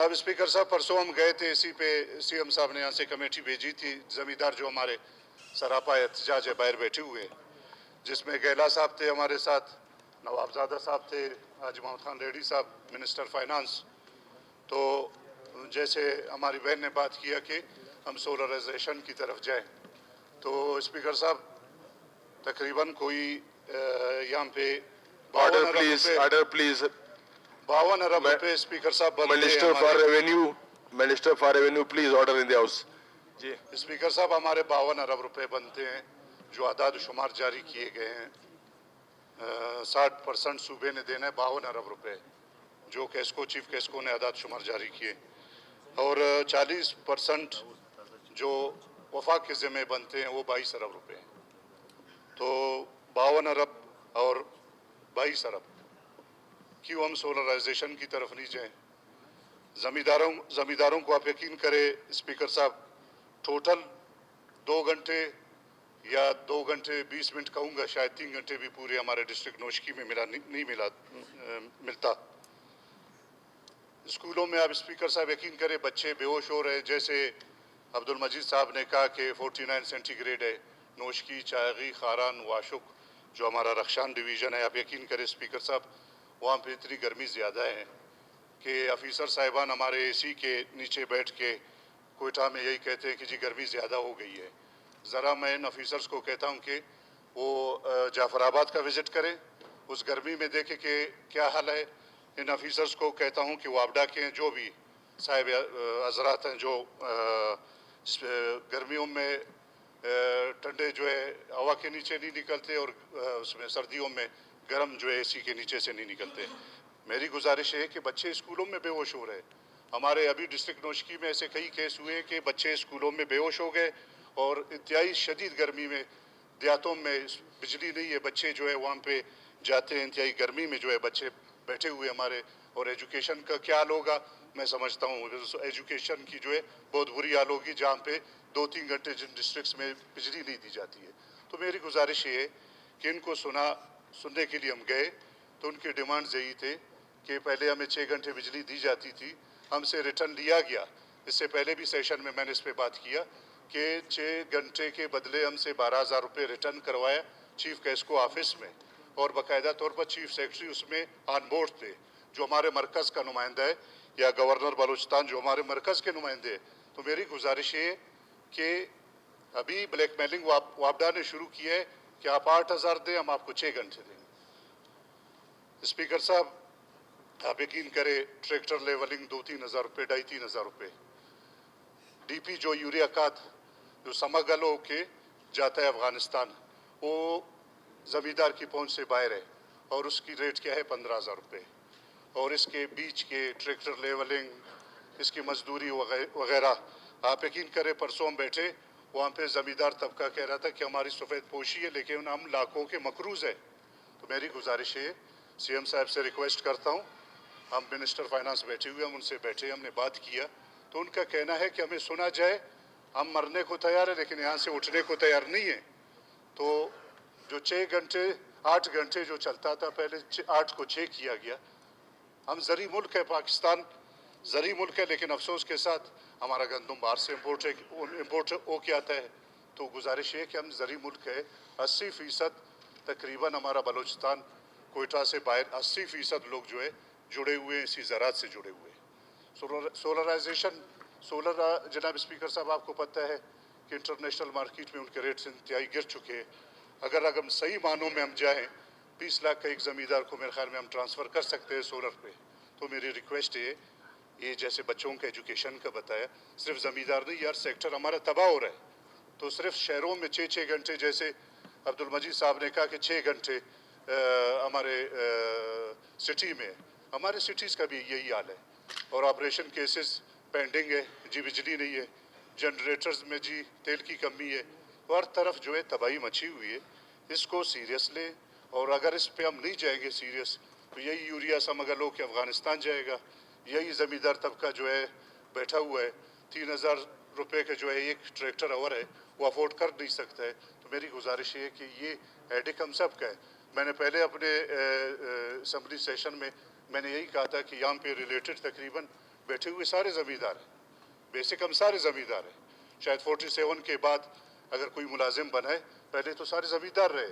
अब स्पीकर साहब, परसों हम गए थे इसी पे, सीएम साहब ने यहाँ से कमेटी भेजी थी, जमींदार जो हमारे सरापा एहतजाज है बाहर बैठे हुए, जिसमें गहला साहब थे हमारे साथ, नवाबजादा साहब थे, हाजी मोहम्मद खान रेड्डी साहब मिनिस्टर फाइनेंस। तो जैसे हमारी बहन ने बात किया कि हम सोलराइजेशन की तरफ जाएं, तो स्पीकर साहब तकरीबन कोई यहाँ पे 52 अरब रुपए, Order, please. 52 अरब रुपए स्पीकर साहब बनते हैं Minister for हमारे। Revenue, Minister for Revenue, please order in the house. जी। स्पीकर साहब, हमारे 52 अरब रुपए बनते हैं जो आदाद शुमार जारी किए गए हैं। 60% सूबे ने देना है, 52 अरब रुपए जो कैस्को चीफ कैस्को ने आदाद शुमार जारी किए, और 40% जो वफाक के ज़िम्मे बनते हैं वो 22 अरब रुपए। तो 52 अरब और 22 अरब, क्यों हम सोलराइजेशन की तरफ नहीं जाएं? ज़मींदारों को आप यकीन करें स्पीकर साहब, टोटल 2 घंटे या 2 घंटे 20 मिनट कहूँगा, शायद 3 घंटे भी पूरे हमारे डिस्ट्रिक्ट नौशकी में मिलता। स्कूलों में आप स्पीकर साहब यकीन करें बच्चे बेहोश हो रहे हैं। जैसे अब्दुल मजीद साहब ने कहा कि 49 सेंटीग्रेड है नौशकी, चायगी, खारान, वाशुक जो हमारा रक्षान डिवीज़न है। आप यकीन करें स्पीकर साहब, वहाँ पे इतनी गर्मी ज़्यादा है कि अफीसर साहिबान हमारे एसी के नीचे बैठ के कोयटा में यही कहते हैं कि जी गर्मी ज़्यादा हो गई है। ज़रा मैं इन अफीसर्स को कहता हूँ कि वो जाफराबाद का विज़िट करें, उस गर्मी में देखें कि क्या हाल है। इन अफीसर्स को कहता हूँ कि वापडा के जो भी साहिब हजरात हैं जो गर्मियों में ठंडे जो है हवा के नीचे नहीं निकलते और उसमें सर्दियों में गर्म जो है एसी के नीचे से नहीं निकलते, मेरी गुजारिश है कि बच्चे स्कूलों में बेहोश हो रहे। हमारे अभी डिस्ट्रिक्ट नौशकी में ऐसे कई केस हुए कि बच्चे स्कूलों में बेहोश हो गए और इंतहाई शदीद गर्मी में देहातों में बिजली नहीं है, बच्चे जो है वहाँ पे जाते हैं, इंतहाई गर्मी में जो है बच्चे बैठे हुए हमारे। और एजुकेशन का क्या हाल होगा मैं समझता हूँ, एजुकेशन की जो है बहुत बुरी हाल होगी जहाँ पे 2-3 घंटे जिन डिस्ट्रिक्ट्स में बिजली नहीं दी जाती है। तो मेरी गुजारिश ये है कि इनको सुनने के लिए हम गए तो उनके डिमांड्स यही थे कि पहले हमें 6 घंटे बिजली दी जाती थी, हमसे रिटर्न लिया गया। इससे पहले भी सेशन में मैंने इस पर बात किया कि 6 घंटे के बदले हमसे 12,000 रुपये रिटर्न करवाया चीफ कैस्को ऑफिस में, और बाकायदा तौर पर चीफ सेक्रेटरी उसमें ऑन बोर्ड थे जो हमारे मरकज़ का नुमाइंदा है, या गवर्नर बलूचिस्तान जो हमारे मरकज़ के नुमाइंदे हैं। तो मेरी गुजारिश ये कि अभी ब्लैक मेलिंग वापडा ने शुरू किया है कि आप 8,000 दें, हम आपको 6 घंटे देंगे। स्पीकर साहब, आप यकीन करें ट्रैक्टर लेवलिंग 2-3 हज़ार रुपये, 2.5-3 हज़ार रुपये। डीपी जो यूरिया खाद जो समगल हो के जाता है अफगानिस्तान, वो ज़मींदार की पहुंच से बाहर है और उसकी रेट क्या है 15,000 रुपये। और इसके बीच के ट्रैक्टर लेवलिंग, इसकी मजदूरी वगैरह, आप यकीन करें परसों हम बैठे वहाँ पे ज़मींदार तबका कह रहा था कि हमारी सफ़ेद पोशी है लेकिन हम लाखों के मकरूज़ हैं। तो मेरी गुजारिश है सीएम साहब से रिक्वेस्ट करता हूँ, हम मिनिस्टर फाइनेंस बैठे हुए, हम उनसे बैठे, हमने बात किया तो उनका कहना है कि हमें सुना जाए, हम मरने को तैयार है लेकिन यहाँ से उठने को तैयार नहीं है। तो जो 8 घंटे जो चलता था पहले 8 को 6 किया गया। हम ज़री मुल्क है, पाकिस्तान ज़री मुल्क है, लेकिन अफसोस के साथ हमारा गंदम बाहर से इम्पोर्ट हो के आता है। तो गुजारिश है कि हम ज़री मुल्क है, 80% तकरीबन हमारा बलूचिस्तान कोयटा से बाहर 80% लोग जो है जुड़े हुए हैं, इसी ज़रात से जुड़े हुए हैं। सोलराइजेशन, जनाब स्पीकर साहब आपको पता है कि इंटरनेशनल मार्केट में उनके रेट्स इंतहाई गिर चुके हैं। अगर हम सही मानों में हम जाएँ 20 लाख का एक ज़मींदार को मेरे ख्याल में हम ट्रांसफ़र कर सकते हैं सोलर पे। तो मेरी रिक्वेस्ट है, ये जैसे बच्चों के एजुकेशन का बताया, सिर्फ ज़मींदार नहीं यार, सेक्टर हमारा तबाह हो रहा है। तो सिर्फ शहरों में 6-6 घंटे, जैसे अब्दुल मजीद साहब ने कहा कि 6 घंटे हमारे सिटी में, हमारे सिटीज़ का भी यही हाल है। और ऑपरेशन केसेस पेंडिंग है जी, बिजली नहीं है, जनरेटर्स में जी तेल की कमी है, हर तरफ जो है तबाही मची हुई है। इसको सीरियस लें, और अगर इस पे हम नहीं जाएंगे सीरियस तो यही यूरिया समगल हो के अफगानिस्तान जाएगा। यही ज़मींदार तबका जो है बैठा हुआ है, 3,000 रुपये का जो है एक ट्रैक्टर आवर है, वो अफोर्ड कर नहीं सकता है। तो मेरी गुजारिश है कि ये हेडेक हम सब का है। मैंने पहले अपने असम्बली सेशन में मैंने यही कहा था कि यहाँ पे रिलेटेड तकरीबन बैठे हुए सारे ज़मींदार हैं, बेसिक हम सारे ज़मींदार हैं। शायद 47 के बाद अगर कोई मुलाजिम बना है, पहले तो सारे ज़मींदार रहे,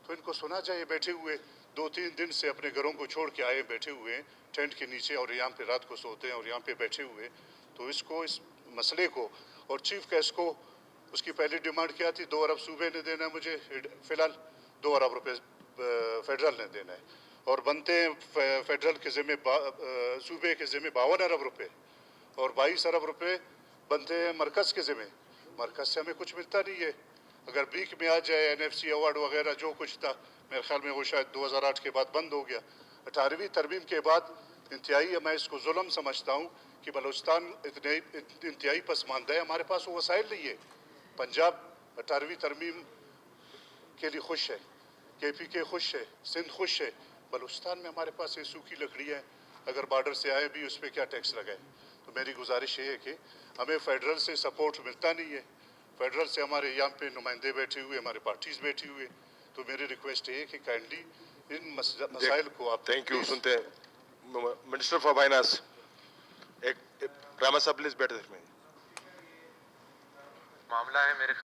तो इनको सुना चाहिए। बैठे हुए 2-3 दिन से अपने घरों को छोड़ के आए, बैठे हुए हैं टेंट के नीचे और यहाँ पे रात को सोते हैं और यहाँ पे बैठे हुए। तो इसको, इस मसले को, और चीफ गेस्ट को उसकी पहली डिमांड क्या थी? 2 अरब सूबे ने देना है मुझे, फ़िलहाल 2 अरब रुपए फेडरल ने देना है, और बनते हैं फेडरल के ज़िम्मे सूबे के ज़िम्मे 52 अरब रुपए, और 22 अरब रुपए बनते हैं मरकज़ के ज़िम्मे। मरकज़ से हमें कुछ मिलता नहीं है। अगर बीक में आ जाए NFC अवार्ड वगैरह जो कुछ था, मेरे ख्याल में वो शायद 2008 के बाद बंद हो गया। 18वीं तरमीम के बाद इंतहाई मैं इसको जुल्म समझता हूँ कि बलूचिस्तान इतने इंतहाई पसमानदा है, हमारे पास वो वसाइल नहीं है। पंजाब 18वीं तरमीम के लिए खुश है, KPK खुश है, सिंध खुश है, बलूचिस्तान में हमारे पास ये सूखी लकड़ियाँ हैं, अगर बॉर्डर से आए भी उस पर क्या टैक्स लगाए। तो मेरी गुजारिश ये है कि हमें फेडरल से सपोर्ट मिलता नहीं है, फेडरल से हमारे यहाँ पे नुमाइंदे बैठे हुए, हमारे पार्टीज बैठी हुए। तो मेरी रिक्वेस्ट ये है कि काइंडली इन मसाइल को आप Thank you. सुनते हैं मिनिस्टर फॉर फाइनेंस, एक रामा साहब प्लीज बैठे। मामला है मेरे